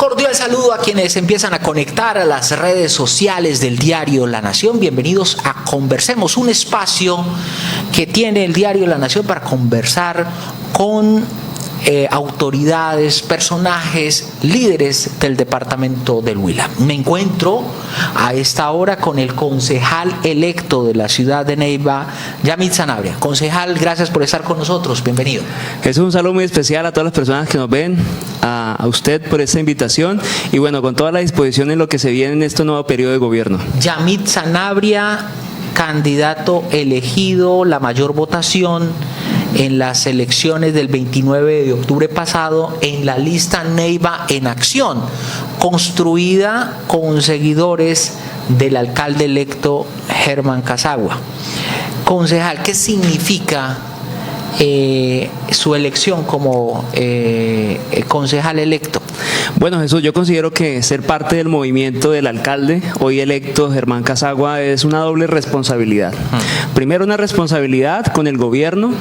Cordial saludo a quienes empiezan a conectar a las redes sociales del diario La Nación. Bienvenidos a Conversemos, un espacio que tiene el diario La Nación para conversar con autoridades, personajes, líderes del departamento del Huila. Me encuentro a esta hora con el concejal electo de la ciudad de Neiva, Yamit Sanabria. Concejal, gracias por estar con nosotros. Bienvenido. Es un saludo muy especial a todas las personas que nos ven, a usted por esta invitación y bueno, con toda la disposición en lo que se viene en este nuevo periodo de gobierno. Yamit Sanabria, candidato elegido, la mayor votación en las elecciones del 29 de octubre pasado en la lista Neiva en Acción, construida con seguidores del alcalde electo Germán Casagua. Concejal, ¿qué significa su elección como concejal electo? Bueno, Jesús, yo considero que ser parte del movimiento del alcalde hoy electo Germán Casagua es una doble responsabilidad. Primero, una responsabilidad con el gobierno.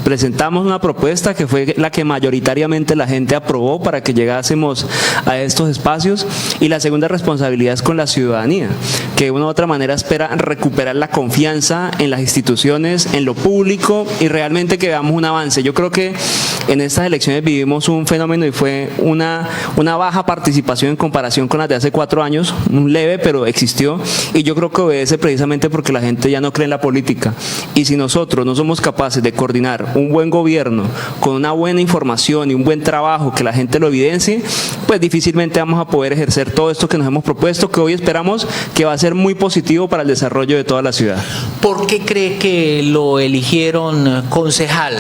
Presentamos una propuesta que fue la que mayoritariamente la gente aprobó para que llegásemos a estos espacios, y la segunda responsabilidad es con la ciudadanía, que de una u otra manera espera recuperar la confianza en las instituciones, en lo público y realmente que veamos un avance. Yo creo que en estas elecciones vivimos un fenómeno y fue una baja participación en comparación con las de hace 4 años, un leve, pero existió, y yo creo que obedece precisamente porque la gente ya no cree en la política. Y si nosotros no somos capaces de coordinar un buen gobierno con una buena información y un buen trabajo que la gente lo evidencie, pues difícilmente vamos a poder ejercer todo esto que nos hemos propuesto, que hoy esperamos que va a ser muy positivo para el desarrollo de toda la ciudad. ¿Por qué cree que lo eligieron concejal?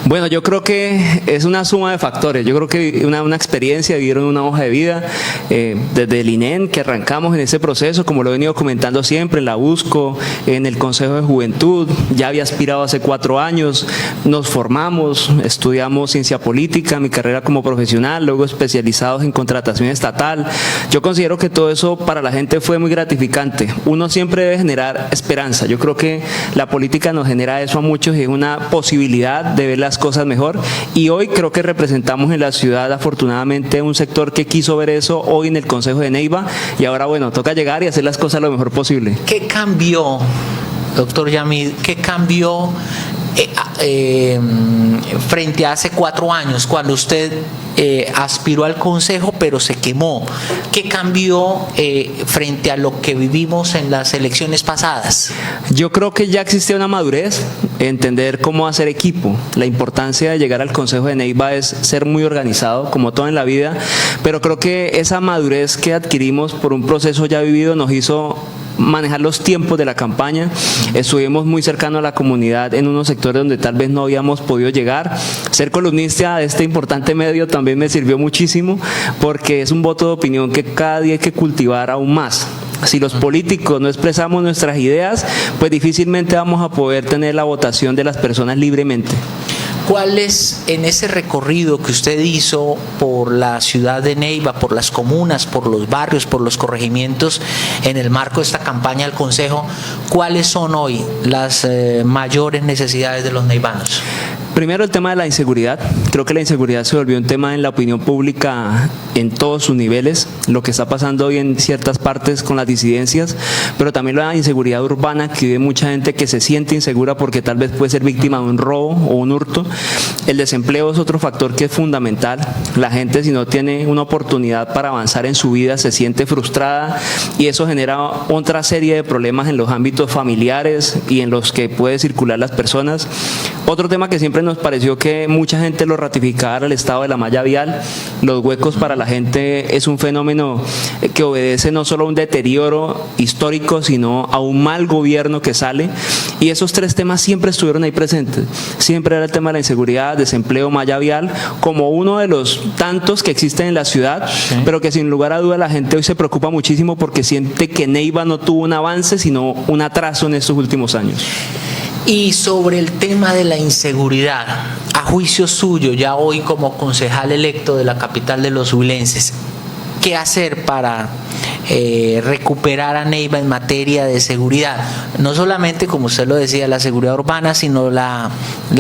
Bueno, yo creo que es una suma de factores. Yo creo que una experiencia, vivieron una hoja de vida desde el INEN, que arrancamos en ese proceso, como lo he venido comentando siempre, en la USCO, en el Consejo de Juventud. Ya había aspirado hace 4 años, nos formamos, estudiamos ciencia política, mi carrera como profesional, luego especializados en contratación estatal. Yo considero que todo eso para la gente fue muy gratificante. Uno siempre debe generar esperanza. Yo creo que la política nos genera eso a muchos y es una posibilidad de ver las cosas mejor, y hoy creo que representamos en la ciudad afortunadamente un sector que quiso ver eso hoy en el Consejo de Neiva, y ahora bueno, toca llegar y hacer las cosas lo mejor posible. ¿Qué cambió, doctor Yamid, qué cambió frente a hace 4 años cuando usted aspiró al consejo pero se quemó? ¿Qué cambió frente a lo que vivimos en las elecciones pasadas? Yo creo que ya existía una madurez, entender cómo hacer equipo. La importancia de llegar al Consejo de Neiva es ser muy organizado, como todo en la vida, pero creo que esa madurez que adquirimos por un proceso ya vivido nos hizo manejar los tiempos de la campaña. Estuvimos muy cercanos a la comunidad en unos sectores donde tal vez no habíamos podido llegar. Ser columnista de este importante medio también me sirvió muchísimo, porque es un voto de opinión que cada día hay que cultivar aún más. Si los políticos no expresamos nuestras ideas, pues difícilmente vamos a poder tener la votación de las personas libremente. ¿Cuál es, en ese recorrido que usted hizo por la ciudad de Neiva, por las comunas, por los barrios, por los corregimientos, en el marco de esta campaña del Consejo, cuáles son hoy las mayores necesidades de los neivanos? Primero, el tema de la inseguridad. Creo que la inseguridad se volvió un tema en la opinión pública en todos sus niveles, lo que está pasando hoy en ciertas partes con las disidencias, pero también la inseguridad urbana, que vive mucha gente que se siente insegura porque tal vez puede ser víctima de un robo o un hurto. El desempleo es otro factor que es fundamental. La gente, si no tiene una oportunidad para avanzar en su vida, se siente frustrada, y eso genera otra serie de problemas en los ámbitos familiares y en los que puede circular las personas. Otro tema que siempre nos pareció que mucha gente lo ratificaba era el estado de la malla vial. Los huecos para la gente es un fenómeno que obedece no solo a un deterioro histórico, sino a un mal gobierno que sale, y esos 3 temas siempre estuvieron ahí presentes. Siempre era el tema de la inseguridad, desempleo, malla vial, como uno de los tantos que existen en la ciudad, sí, pero que sin lugar a duda la gente hoy se preocupa muchísimo porque siente que Neiva no tuvo un avance, sino un atraso en estos últimos años. Y sobre el tema de la inseguridad, a juicio suyo, ya hoy como concejal electo de la capital de los huilenses, ¿qué hacer para recuperar a Neiva en materia de seguridad? No solamente, como usted lo decía, la seguridad urbana, sino la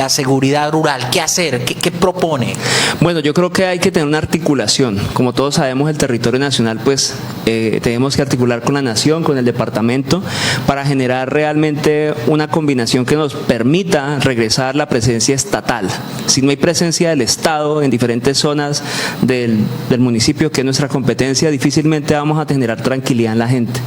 seguridad rural. ¿Qué hacer? ¿Qué propone? Bueno, yo creo que hay que tener una articulación. Como todos sabemos, el territorio nacional, pues tenemos que articular con la nación, con el departamento, para generar realmente una combinación que nos permita regresar la presencia estatal. Si no hay presencia del Estado en diferentes zonas del municipio, que es nuestra competencia, difícilmente vamos a generar tranquilidad en la gente.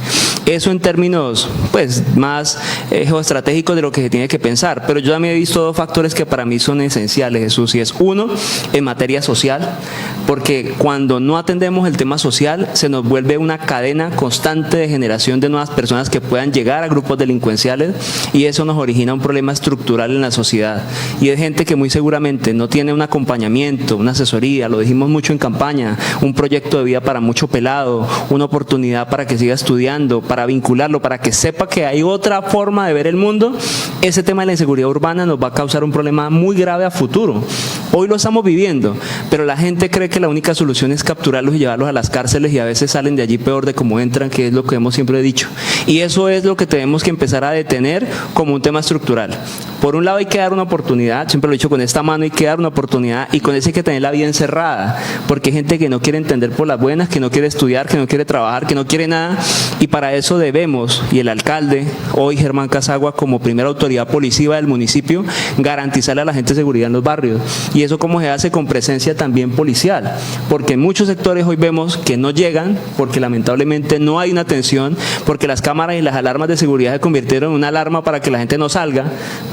Eso en términos pues más geoestratégicos de lo que se tiene que pensar, pero yo también he visto dos factores que para mí son esenciales, Jesús, y es uno, en materia social, porque cuando no atendemos el tema social se nos vuelve una cadena constante de generación de nuevas personas que puedan llegar a grupos delincuenciales, y eso nos origina un problema estructural en la sociedad, y es gente que muy seguramente no tiene un acompañamiento, una asesoría, lo dijimos mucho en campaña, un proyecto de vida para mucho pelado, una oportunidad para que siga estudiando, para vincularlo, para que sepa que hay otra forma de ver el mundo. Ese tema de la inseguridad urbana nos va a causar un problema muy grave a futuro. Hoy lo estamos viviendo, pero la gente cree que la única solución es capturarlos y llevarlos a las cárceles, y a veces salen de allí peor de cómo entran, que es lo que hemos siempre dicho. Y eso es lo que tenemos que empezar a detener como un tema estructural. Por un lado hay que dar una oportunidad, siempre lo he dicho, con esta mano hay que dar una oportunidad, y con eso hay que tener la vida encerrada, porque hay gente que no quiere entender por las buenas, que no quiere estudiar, que no quiere trabajar, que no quiere nada, y para eso debemos, y el alcalde, hoy Germán Casagua, como primera autoridad policiva del municipio, garantizarle a la gente seguridad en los barrios. Y eso como se hace con presencia también policial, porque en muchos sectores hoy vemos que no llegan, porque lamentablemente no hay una atención, porque las cámaras y las alarmas de seguridad se convirtieron en una alarma para que la gente no salga,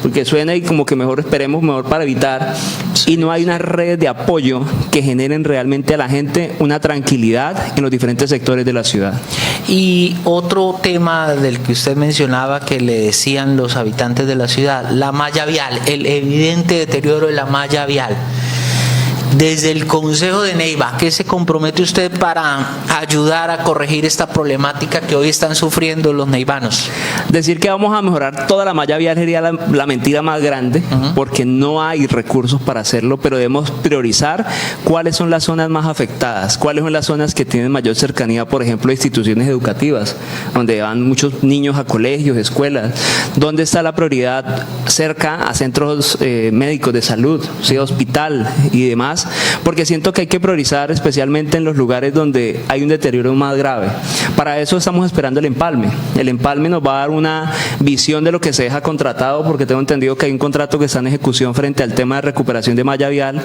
porque suena y como que mejor esperemos, mejor para evitar, y no hay unas redes de apoyo que generen realmente a la gente una tranquilidad en los diferentes sectores de la ciudad. Y otro tema del que usted mencionaba que le decían los habitantes de la ciudad, la malla vial, el evidente deterioro de la malla vial. Desde el Consejo de Neiva, ¿qué se compromete usted para ayudar a corregir esta problemática que hoy están sufriendo los neivanos? Decir que vamos a mejorar toda la malla vial sería la mentira más grande, porque no hay recursos para hacerlo, pero debemos priorizar cuáles son las zonas más afectadas, cuáles son las zonas que tienen mayor cercanía, por ejemplo, a instituciones educativas, donde van muchos niños a colegios, escuelas, dónde está la prioridad cerca a centros médicos de salud, ¿sí? Hospital y demás, porque siento que hay que priorizar especialmente en los lugares donde hay un deterioro más grave. Para eso estamos esperando el empalme. El empalme nos va a dar una visión de lo que se deja contratado, porque tengo entendido que hay un contrato que está en ejecución frente al tema de recuperación de malla vial,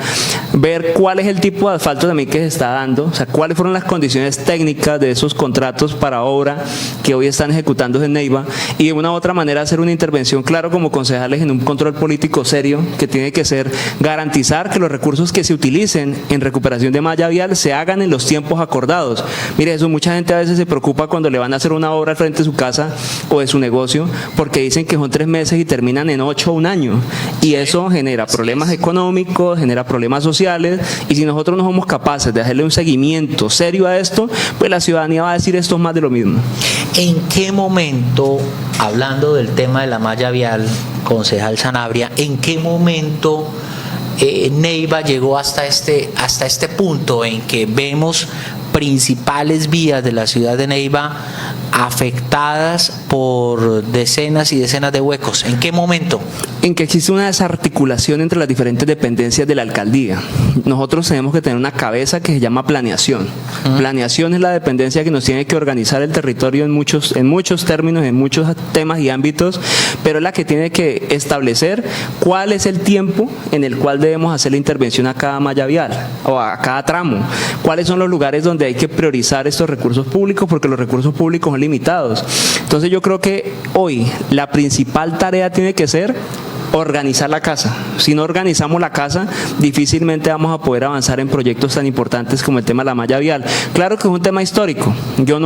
ver cuál es el tipo de asfalto también que se está dando, o sea, cuáles fueron las condiciones técnicas de esos contratos para obra que hoy están ejecutándose en Neiva, y de una u otra manera hacer una intervención, claro, como concejales en un control político serio, que tiene que ser garantizar que los recursos que se utilicen en recuperación de malla vial se hagan en los tiempos acordados. Mire, eso mucha gente a veces se preocupa cuando le van a hacer una obra al frente de su casa o de su negocio, porque dicen que son 3 meses y terminan en 8 o 1 año, y eso genera problemas económicos, genera problemas sociales, y si nosotros no somos capaces de hacerle un seguimiento serio a esto, pues la ciudadanía va a decir esto es más de lo mismo. ¿En qué momento, hablando del tema de la malla vial, concejal Sanabria, en qué momento Neiva llegó hasta este punto en que vemos principales vías de la ciudad de Neiva afectadas por decenas y decenas de huecos? ¿En qué momento? En que existe una desarticulación entre las diferentes dependencias de la alcaldía. Nosotros tenemos que tener una cabeza que se llama planeación. Planeación es la dependencia que nos tiene que organizar el territorio en muchos términos, en muchos temas y ámbitos, pero es la que tiene que establecer cuál es el tiempo en el cual debemos hacer la intervención a cada malla vial o a cada tramo. Cuáles son los lugares donde hay que priorizar estos recursos públicos, porque los recursos públicos son limitados. Entonces yo creo que hoy la principal tarea tiene que ser organizar la casa. Si no organizamos la casa, difícilmente vamos a poder avanzar en proyectos tan importantes como el tema de la malla vial. Claro que es un tema histórico. Yo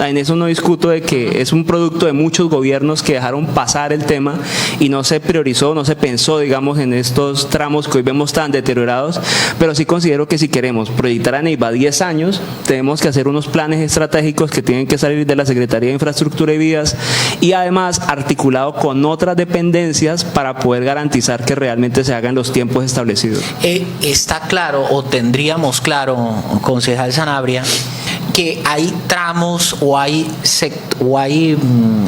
en eso no discuto de que es un producto de muchos gobiernos que dejaron pasar el tema y no se priorizó, no se pensó, digamos, en estos tramos que hoy vemos tan deteriorados, pero sí considero que si queremos proyectar a Neiva 10 años, tenemos que hacer unos planes estratégicos que tienen que salir de la Secretaría de Infraestructura y Vías, y además articulado con otras dependencias para poder garantizar que realmente se hagan los tiempos establecidos. Está claro, o tendríamos claro, concejal Sanabria, que hay tramos o hay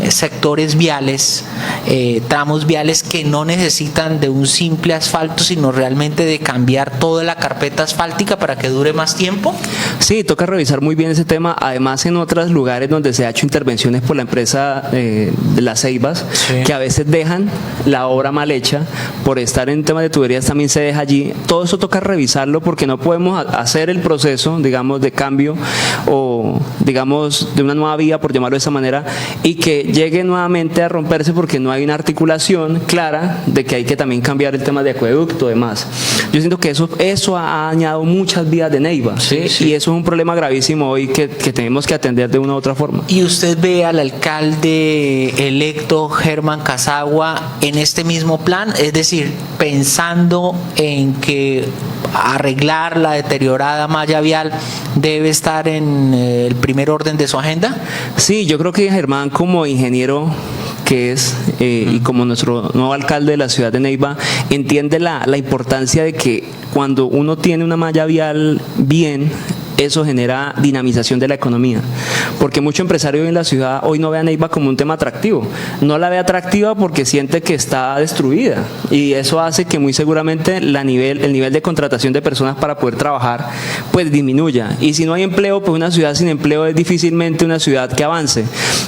sectores viales, tramos viales que no necesitan de un simple asfalto, sino realmente de cambiar toda la carpeta asfáltica para que dure más tiempo? Sí, toca revisar muy bien ese tema. Además, en otros lugares donde se ha hecho intervenciones por la empresa de las Ceibas, sí, que a veces dejan la obra mal hecha por estar en temas de tuberías, también se deja allí. Todo eso toca revisarlo porque no podemos hacer el proceso, digamos, de cambio o, digamos, de una nueva vía, por llamarlo de esa manera, y que llegue nuevamente a romperse porque no hay una articulación clara de que hay que también cambiar el tema de acueducto y demás. Yo siento que eso ha dañado muchas vías de Neiva, ¿sí? Sí. Y eso es un problema gravísimo hoy que tenemos que atender de una u otra forma. ¿Y usted ve al alcalde electo Germán Casagua en este mismo plan? Es decir, pensando en que arreglar la deteriorada malla vial debe estar en el primer orden de su agenda. Sí, yo creo que Germán, como ingeniero que es, y como nuestro nuevo alcalde de la ciudad de Neiva, entiende la importancia de que cuando uno tiene una malla vial bien, eso genera dinamización de la economía, porque mucho empresario en la ciudad hoy no ve a Neiva como un tema atractivo, no la ve atractiva porque siente que está destruida, y eso hace que muy seguramente el nivel de contratación de personas para poder trabajar pues disminuya, y si no hay empleo, pues una ciudad sin empleo es difícilmente una ciudad que avance.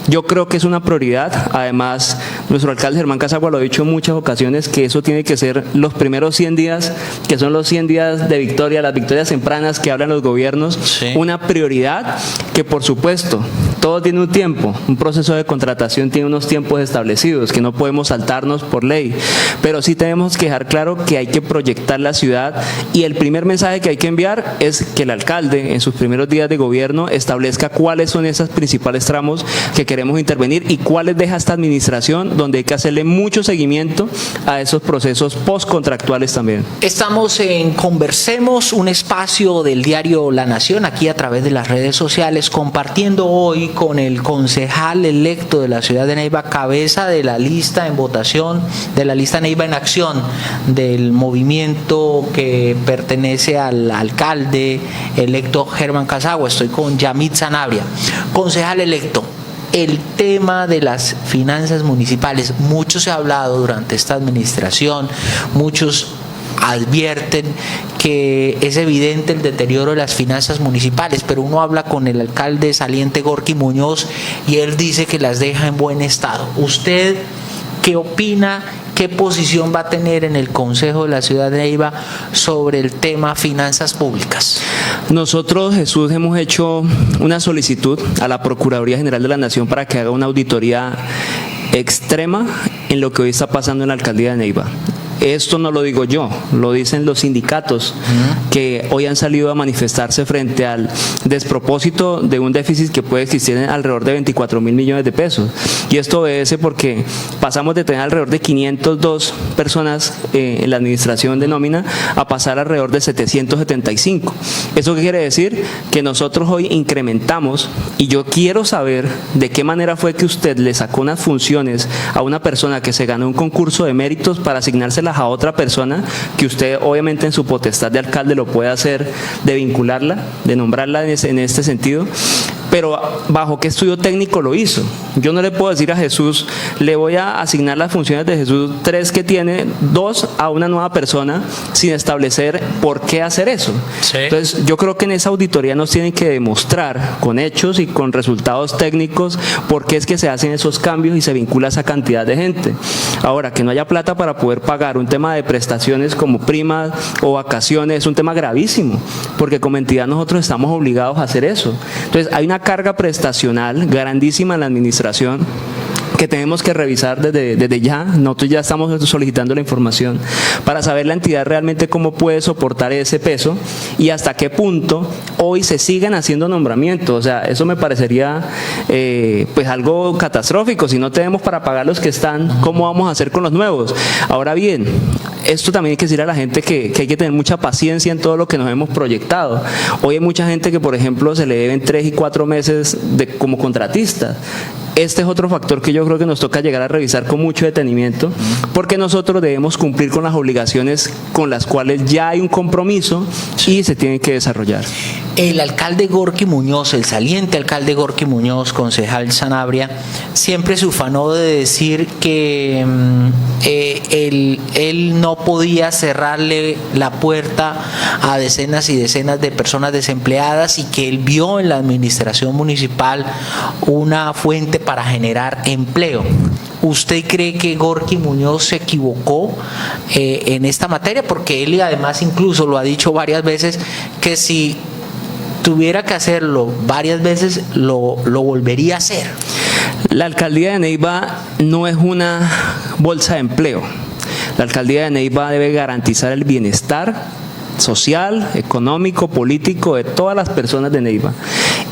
Yo creo que es una prioridad. Además, nuestro alcalde Germán Casagua lo ha dicho en muchas ocasiones, que eso tiene que ser los primeros 100 días, que son los 100 días de victoria, las victorias tempranas que hablan los gobiernos. Sí. Una prioridad que, por supuesto, todo tiene un tiempo, un proceso de contratación tiene unos tiempos establecidos que no podemos saltarnos por ley, pero sí tenemos que dejar claro que hay que proyectar la ciudad, y el primer mensaje que hay que enviar es que el alcalde en sus primeros días de gobierno establezca cuáles son esos principales tramos que queremos intervenir y cuáles deja esta administración, donde hay que hacerle mucho seguimiento a esos procesos postcontractuales también. Estamos en Conversemos, un espacio del diario La Nación, aquí a través de las redes sociales, compartiendo hoy con el concejal electo de la ciudad de Neiva, cabeza de la lista en votación, de la lista Neiva en Acción, del movimiento que pertenece al alcalde electo Germán Casagua. Estoy con Yamit Sanabria. Concejal electo, el tema de las finanzas municipales, mucho se ha hablado durante esta administración, muchos advierten que es evidente el deterioro de las finanzas municipales, pero uno habla con el alcalde saliente Gorky Muñoz y él dice que las deja en buen estado. ¿Usted qué opina? ¿Qué posición va a tener en el Consejo de la Ciudad de Neiva sobre el tema finanzas públicas? Nosotros, Jesús, hemos hecho una solicitud a la Procuraduría General de la Nación para que haga una auditoría extrema en lo que hoy está pasando en la alcaldía de Neiva. Esto no lo digo yo, lo dicen los sindicatos que hoy han salido a manifestarse frente al despropósito de un déficit que puede existir en alrededor de 24.000 millones de pesos. Y esto obedece porque pasamos de tener alrededor de 502 personas en la administración de nómina a pasar alrededor de 775. ¿Eso qué quiere decir? Que nosotros hoy incrementamos, y yo quiero saber de qué manera fue que usted le sacó unas funciones a una persona que se ganó un concurso de méritos para asignárselas a otra persona, que usted obviamente en su potestad de alcalde lo puede hacer, de vincularla, de nombrarla en este sentido, pero ¿bajo qué estudio técnico lo hizo? Yo no le puedo decir a Jesús, le voy a asignar las funciones de Jesús 3 que tiene, 2 a una nueva persona, sin establecer por qué hacer eso. Sí. Entonces yo creo que en esa auditoría nos tienen que demostrar con hechos y con resultados técnicos por qué es que se hacen esos cambios y se vincula a esa cantidad de gente. Ahora, que no haya plata para poder pagar un tema de prestaciones como primas o vacaciones es un tema gravísimo, porque como entidad nosotros estamos obligados a hacer eso. Entonces hay una carga prestacional grandísima en la administración que tenemos que revisar desde ya. Nosotros ya estamos solicitando la información para saber la entidad realmente cómo puede soportar ese peso y hasta qué punto hoy se siguen haciendo nombramientos. O sea, eso me parecería pues algo catastrófico. Si no tenemos para pagar los que están, ¿cómo vamos a hacer con los nuevos? Ahora bien, esto también hay que decir a la gente que hay que tener mucha paciencia en todo lo que nos hemos proyectado. Hoy hay mucha gente que, por ejemplo, se le deben 3 y 4 meses como contratista. Este es otro factor que yo creo que nos toca llegar a revisar con mucho detenimiento, porque nosotros debemos cumplir con las obligaciones con las cuales ya hay un compromiso y se tienen que desarrollar. El alcalde Gorky Muñoz, el saliente alcalde Gorky Muñoz, concejal Sanabria, siempre se ufanó de decir que él no podía cerrarle la puerta a decenas y decenas de personas desempleadas y que él vio en la administración municipal una fuente para generar empleo. ¿Usted cree que Gorky Muñoz se equivocó en esta materia? Porque él además incluso lo ha dicho varias veces que si tuviera que hacerlo varias veces, lo volvería a hacer. La alcaldía de Neiva no es una bolsa de empleo. La alcaldía de Neiva debe garantizar el bienestar social, económico, político de todas las personas de Neiva.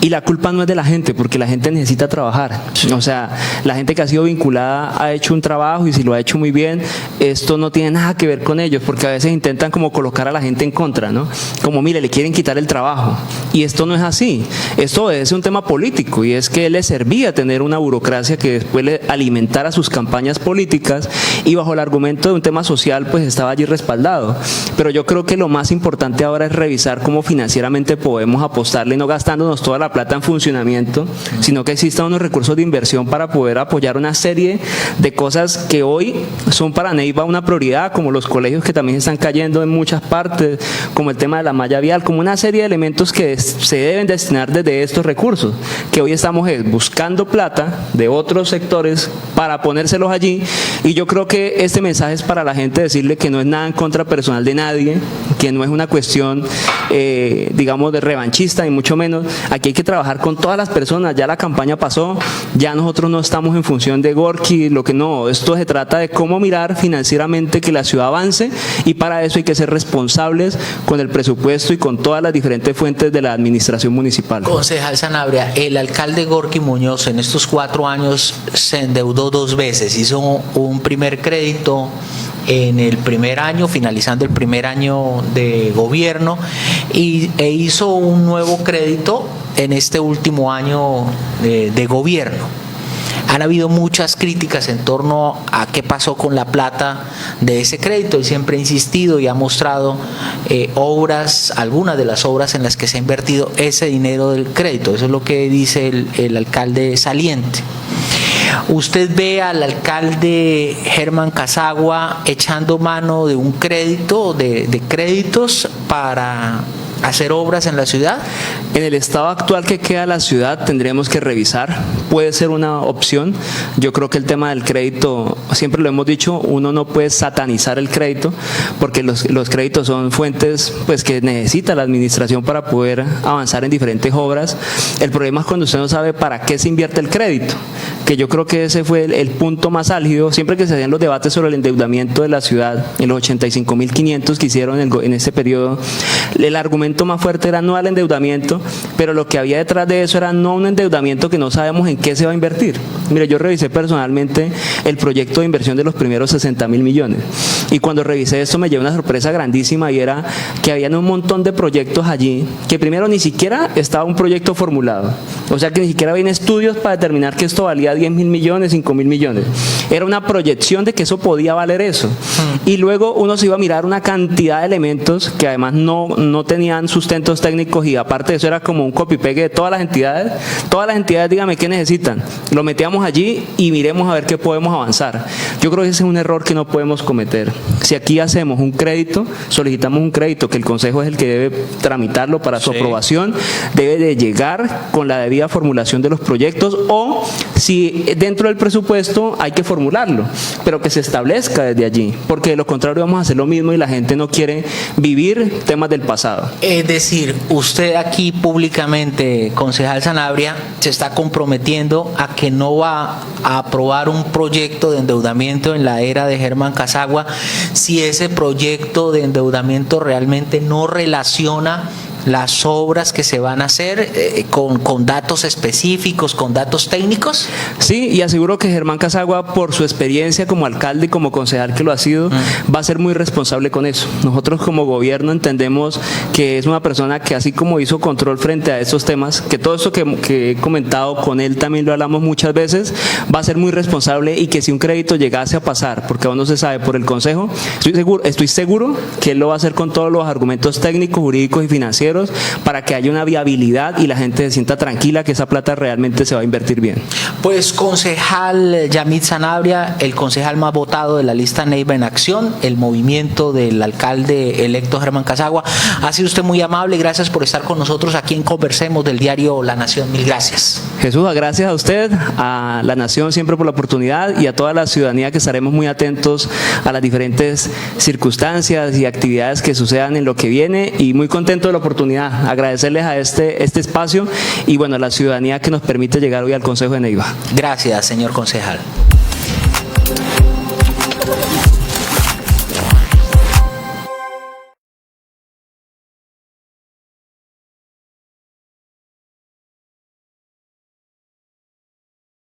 Y la culpa no es de la gente, porque la gente necesita trabajar. O sea, la gente que ha sido vinculada ha hecho un trabajo y si lo ha hecho muy bien, esto no tiene nada que ver con ellos, porque a veces intentan como colocar a la gente en contra, ¿no? Como, mire, le quieren quitar el trabajo. Y esto no es así. Esto es un tema político y es que le servía tener una burocracia que después le alimentara sus campañas políticas y bajo el argumento de un tema social, pues estaba allí respaldado. Pero yo creo que lo más importante ahora es revisar cómo financieramente podemos apostarle, no gastándonos toda la plata en funcionamiento, sino que existan unos recursos de inversión para poder apoyar una serie de cosas que hoy son para Neiva una prioridad, como los colegios que también están cayendo en muchas partes, como el tema de la malla vial, como una serie de elementos que se deben destinar desde estos recursos, que hoy estamos buscando plata de otros sectores para ponérselos allí. Y yo creo que este mensaje es para la gente, decirle que no es nada en contra personal de nadie, que no es una cuestión digamos de revanchista, ni mucho menos. Aquí hay que trabajar con todas las personas. Ya la campaña pasó, ya nosotros no estamos en función de Gorky, lo que no, esto se trata de cómo mirar financieramente que la ciudad avance, y para eso hay que ser responsables con el presupuesto y con todas las diferentes fuentes de la administración municipal. Concejal Sanabria, el alcalde Gorky Muñoz en estos 4 años se endeudó 2 veces, hizo un primer crédito en el primer año, finalizando el primer año de gobierno, e hizo un nuevo crédito en este último año de gobierno. Han habido muchas críticas en torno a qué pasó con la plata de ese crédito. Él siempre ha insistido y ha mostrado obras, algunas de las obras en las que se ha invertido ese dinero del crédito. Eso es lo que dice el alcalde saliente. ¿Usted ve al alcalde Germán Casagua echando mano de un crédito, de créditos para hacer obras en la ciudad? En el estado actual que queda la ciudad tendremos que revisar, puede ser una opción. Yo creo que el tema del crédito, siempre lo hemos dicho, uno no puede satanizar el crédito, porque los créditos son fuentes pues que necesita la administración para poder avanzar en diferentes obras. El problema es cuando usted no sabe para qué se invierte el crédito, que yo creo que ese fue el punto más álgido, siempre que se hacían los debates sobre el endeudamiento de la ciudad, en los 85.500 que hicieron en ese periodo, el argumento más fuerte era no al endeudamiento, pero lo que había detrás de eso era no un endeudamiento que no sabemos en qué se va a invertir. Mire, yo revisé personalmente el proyecto de inversión de los primeros 60.000 millones y cuando revisé esto me llevé una sorpresa grandísima, y era que habían un montón de proyectos allí que primero ni siquiera estaba un proyecto formulado, o sea que ni siquiera habían estudios para determinar que esto valía 10.000 millones, 5.000 millones. Era una proyección de que eso podía valer eso. Y luego uno se iba a mirar una cantidad de elementos que además no tenían sustentos técnicos, y aparte de eso era como un copy-pegue de todas las entidades. Todas las entidades, dígame qué necesitan. Lo metíamos allí y miremos a ver qué podemos avanzar. Yo creo que ese es un error que no podemos cometer. Si aquí hacemos un crédito, solicitamos un crédito, que el Consejo es el que debe tramitarlo para su aprobación, debe de llegar con la debida formulación de los proyectos, o si dentro del presupuesto hay que formularlo, pero que se establezca desde allí, porque de lo contrario vamos a hacer lo mismo y la gente no quiere vivir temas del pasado. Es decir, usted aquí públicamente, concejal Sanabria, se está comprometiendo a que no va a aprobar un proyecto de endeudamiento en la era de Germán Casagua si ese proyecto de endeudamiento realmente no relaciona las obras que se van a hacer con datos específicos, con datos técnicos. Sí, y aseguro que Germán Casagua, por su experiencia como alcalde y como concejal que lo ha sido, va a ser muy responsable con eso. Nosotros como gobierno entendemos que es una persona que, así como hizo control frente a estos temas, que todo esto que he comentado con él también lo hablamos muchas veces, va a ser muy responsable, y que si un crédito llegase a pasar, porque aún no se sabe, por el Consejo, estoy seguro que él lo va a hacer con todos los argumentos técnicos, jurídicos y financieros, financieros para que haya una viabilidad y la gente se sienta tranquila que esa plata realmente se va a invertir bien. Pues concejal Yamit Sanabria, el concejal más votado de la lista Neiva en Acción, el movimiento del alcalde electo Germán Casagua, ha sido usted muy amable, gracias por estar con nosotros aquí en Conversemos del diario La Nación. Mil gracias. Jesús, gracias a usted, a La Nación siempre por la oportunidad y a toda la ciudadanía que estaremos muy atentos a las diferentes circunstancias y actividades que sucedan en lo que viene y muy contento de la oportunidad. Agradecerles a este espacio y bueno, a la ciudadanía que nos permite llegar hoy al Consejo de Neiva. Gracias, señor concejal.